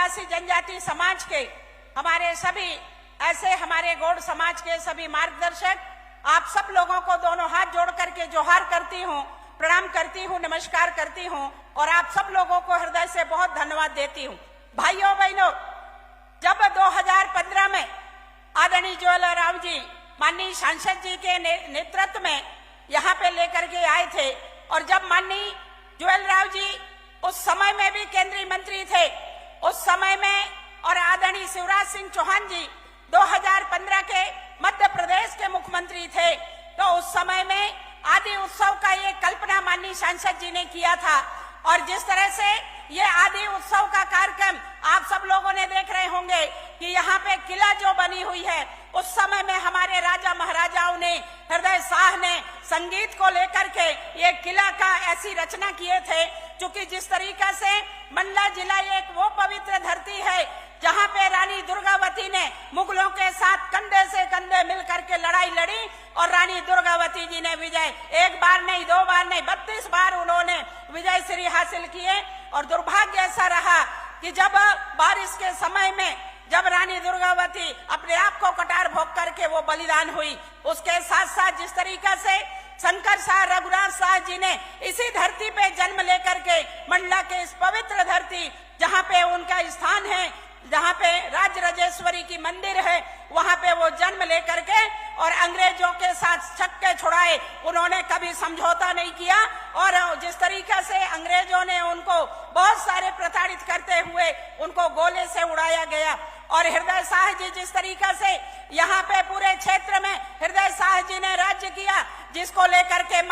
आदिवासी जनजाति समाज के हमारे सभी ऐसे हमारे गौड़ समाज के सभी मार्गदर्शक, आप सब लोगों को दोनों हाथ जोड़ करके जोहार करती हूँ, प्रणाम करती हूँ, नमस्कार करती हूँ और आप सब लोगों को हृदय से बहुत धन्यवाद देती हूँ। भाइयों बहनों, जब 2015 में आदरणीय ज्वेलराव जी माननीय सांसद जी के नेतृत्व में यहाँ पे लेकर के आए थे और जब माननीय ज्वेलराव जी उस समय में भी केंद्रीय मंत्री थे, उस समय में और आदरणीय शिवराज सिंह चौहान जी 2015 के मध्य प्रदेश के मुख्यमंत्री थे, तो उस समय में आदि उत्सव का ये कल्पना माननीय सांसद जी ने किया था। और जिस तरह से ये आदि उत्सव का कार्यक्रम आप सब लोगों ने देख रहे होंगे कि यहाँ पे किला जो बनी हुई है, उस समय में हमारे राजा महाराजाओं ने, हृदय शाह ने संगीत को लेकर के ये किला का ऐसी रचना किए थे, क्योंकि जिस तरीका से मंडला जिला एक वो पवित्र धरती है जहाँ पे रानी दुर्गावती ने मुगलों के साथ कंधे से कंधे मिलकर के लड़ाई लड़ी और रानी दुर्गावती जी ने विजय एक बार नहीं, दो बार नहीं, 32 बार उन्होंने विजय श्री हासिल किए। और दुर्भाग्य ऐसा रहा कि जब बारिश के समय में जब रानी दुर्गावती अपने आप को कटार भोग करके वो बलिदान हुई, उसके साथ साथ जिस तरीका से शंकर शाह रघुनाथ शाह जी ने इसी धरती पे जन्म लेकर के मंडला के इस पवित्र धरती जहाँ पे उनका स्थान है, जहाँ पे राज राजेश्वरी की मंदिर है, वहाँ पे वो जन्म लेकर के और अंग्रेजों के साथ छक्के छुड़ाए, उन्होंने कभी समझौता नहीं किया। और जिस तरीका से अंग्रेजों ने उनको बहुत सारे प्रताड़ित करते हुए उनको गोले से उड़ाया गया। और हृदय शाह जी जिस तरीका से यहाँ पे पूरे क्षेत्र में हृदय शाह जी ने राज्य किया, जिसको लेकर के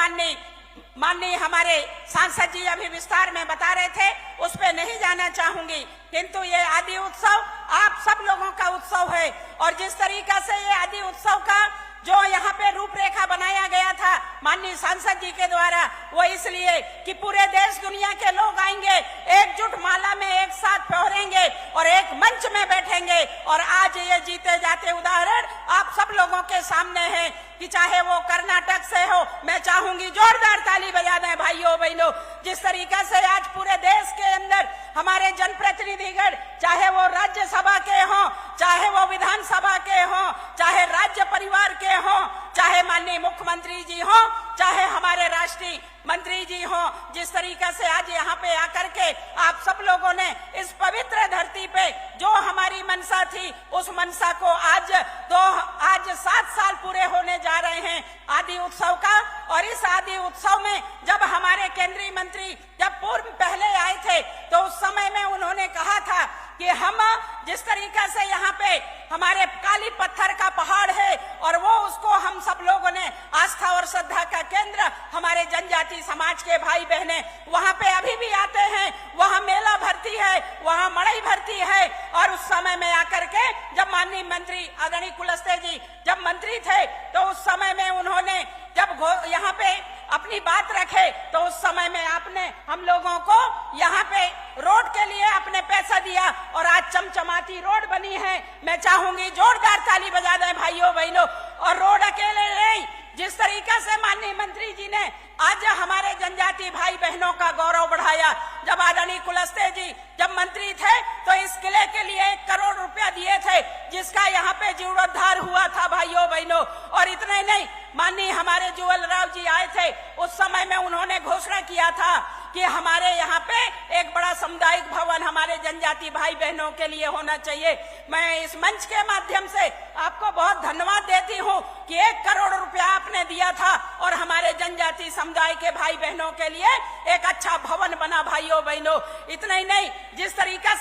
माननीय हमारे सांसद जी अभी विस्तार में बता रहे थे, उस पे नहीं जाना चाहूंगी, किंतु ये आदि उत्सव आप सब लोगों का उत्सव है। और जिस तरीका से ये आदि उत्सव का जो यहाँ पे रूपरेखा बनाया गया था माननीय सांसद जी के द्वारा, वो इसलिए कि पूरे देश दुनिया के लोग आएंगे, एकजुट माला में एक साथ फहरेंगे और एक मंच में बैठेंगे। और आज ये जीते जाते उदाहरण आप सब लोगों के सामने है कि चाहे वो कर्नाटक से हो, मैं चाहूंगी जोरदार ताली बजा दें भाइयों बहनों। जिस तरीका से आज पूरे देश के अंदर हमारे जनप्रतिनिधिगण, चाहे वो राज्यसभा के हों, चाहे वो विधानसभा के हों, चाहे राज्य परिवार के हों, चाहे माननीय मुख्यमंत्री जी हों, चाहे हमारे राष्ट्रीय मंत्री जी हों, जिस तरीका से आज यहाँ पे आकर के आप सब लोगों ने इस पवित्र धरती पे जो हमारी मनसा थी, उस मनसा को आज 7 साल पूरे होने जा रहे हैं आदि उत्सव का। और इस आदि उत्सव में जब हमारे केंद्रीय मंत्री जब पूर्व पहले आए थे, तो उस समय में उन्होंने कहा था कि हम जिस तरीका से यहाँ पे हमारे काली पत्थर का पहाड़ है और वो उसको हम सब लोगों ने आस्था और श्रद्धा का केंद्र, हमारे जनजाति समाज के भाई बहने वहाँ पे अभी भी आते हैं, वहाँ मेला भरती है, वहाँ मड़ई भरती है। और उस समय में आकर के जब माननीय मंत्री आदरणीय कुलस्ते जी जब मंत्री थे, तो उस समय में उन्होंने जब यहाँ पे अपनी बात रखे, तो उस समय में आपने हम लोगों को यहाँ पे रोड के लिए आपने पैसा दिया और आज चमचमाती रोड बनी है। मैं चाहूंगी जोरदार ताली बजा दें भाइयों बहनों। और रोड अकेले नहीं, जिस तरीका से माननीय मंत्री जी ने आज हमारे जनजाति भाई बहनों का गौरव बढ़ाया। जब आदरणीय कुलस्ते जी जब मंत्री थे, तो इस किले के लिए 1 करोड़ रुपया दिए थे, जिसका यहाँ पे जीर्णोद्धार हुआ था भाइयों बहनों। और इतने नहीं, माननीय हमारे ज्वेलराव जी आए थे, उस समय में उन्होंने घोषणा किया था कि हमारे यहाँ पे एक बड़ा सामुदायिक भवन हमारे जनजाति भाई बहनों के लिए होना चाहिए। मैं इस मंच के माध्यम से आपको बहुत धन्यवाद देती हूँ कि 1 करोड़ रुपया आपने दिया था और हमारे जनजाति समुदाय के भाई बहनों के लिए एक अच्छा भवन बना भाइयों बहनों। इतना ही नहीं, जिस तरीका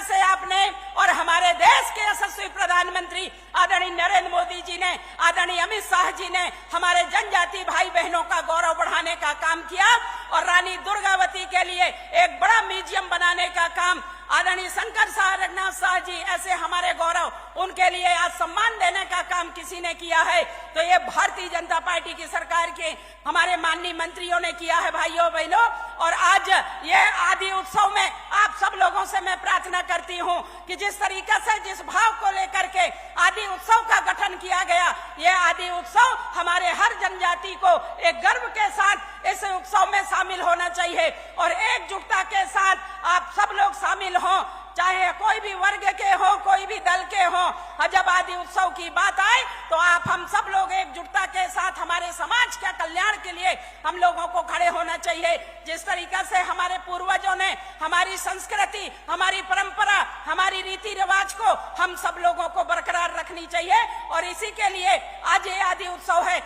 से आपने और हमारे देश के यशस्वी प्रधानमंत्री आदरणीय नरेंद्र मोदी जी ने, आदरणीय अमित शाह जी ने हमारे जनजाति भाई बहनों का गौरव बढ़ाने का काम किया और रानी दुर्गावती के लिए एक बड़ा म्यूजियम बनाने का काम आदरणीय शंकर शाह रघुनाथ शाह जी ऐसे हमारे गौरव उनके लिए आज सम्मान देने का काम किसी ने किया है तो ये भारतीय जनता पार्टी की सरकार के हमारे माननीय मंत्रियों ने किया है भाइयों बहनों। और आज ये आदि उत्सव में आप सब लोगों से मैं प्रार्थना करती हूं कि जिस तरीके से जिस भाव को लेकर के आदि उत्सव का गठन किया गया, ये आदि उत्सव हमारे हर जनजाति को एक गर्व के साथ इस उत्सव में शामिल होना चाहिए और एकजुटता के साथ आप सब लोग शामिल हों, चाहे कोई भी वर्ग के हो, कोई भी दल के हो। जब आदि उत्सव की बात आए तो आप हम सब लोग एकजुटता के साथ हमारे समाज के कल्याण के लिए हम लोगों को खड़े होना चाहिए। जिस तरीका से हमारे पूर्वजों ने हमारी संस्कृति, हमारी परंपरा, हमारी रीति रिवाज को हम सब लोगों को बरकरार रखनी चाहिए और इसी के लिए आज ये आदि उत्सव है।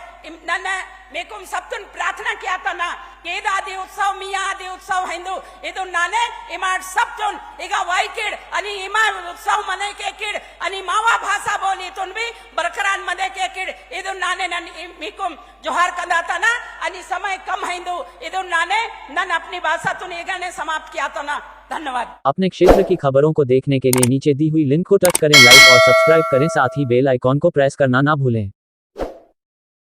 मेकुम सबतुन प्रार्थना किया था ना कि ईद आदि उत्सव मिया आदि उत्सव हिंदू इदु नाने इमाट सबतुन इगा वाई किड आणि इमा उत्सव मने के किड आणि मावा भाषा बोली तुन भी बरकरार मने के किड इदु नाने नन मेकुम जोहार कंदाता ना आणि समय कम हिंदू इदु नाने नन अपनी भाषा तुन इगाने समाप्त किया था ना। धन्यवाद। अपने क्षेत्र की खबरों को देखने के लिए नीचे दी हुई लिंक को टच करें, लाइक और सब्सक्राइब करें, साथ ही बेल आइकॉन को प्रेस करना ना भूलें।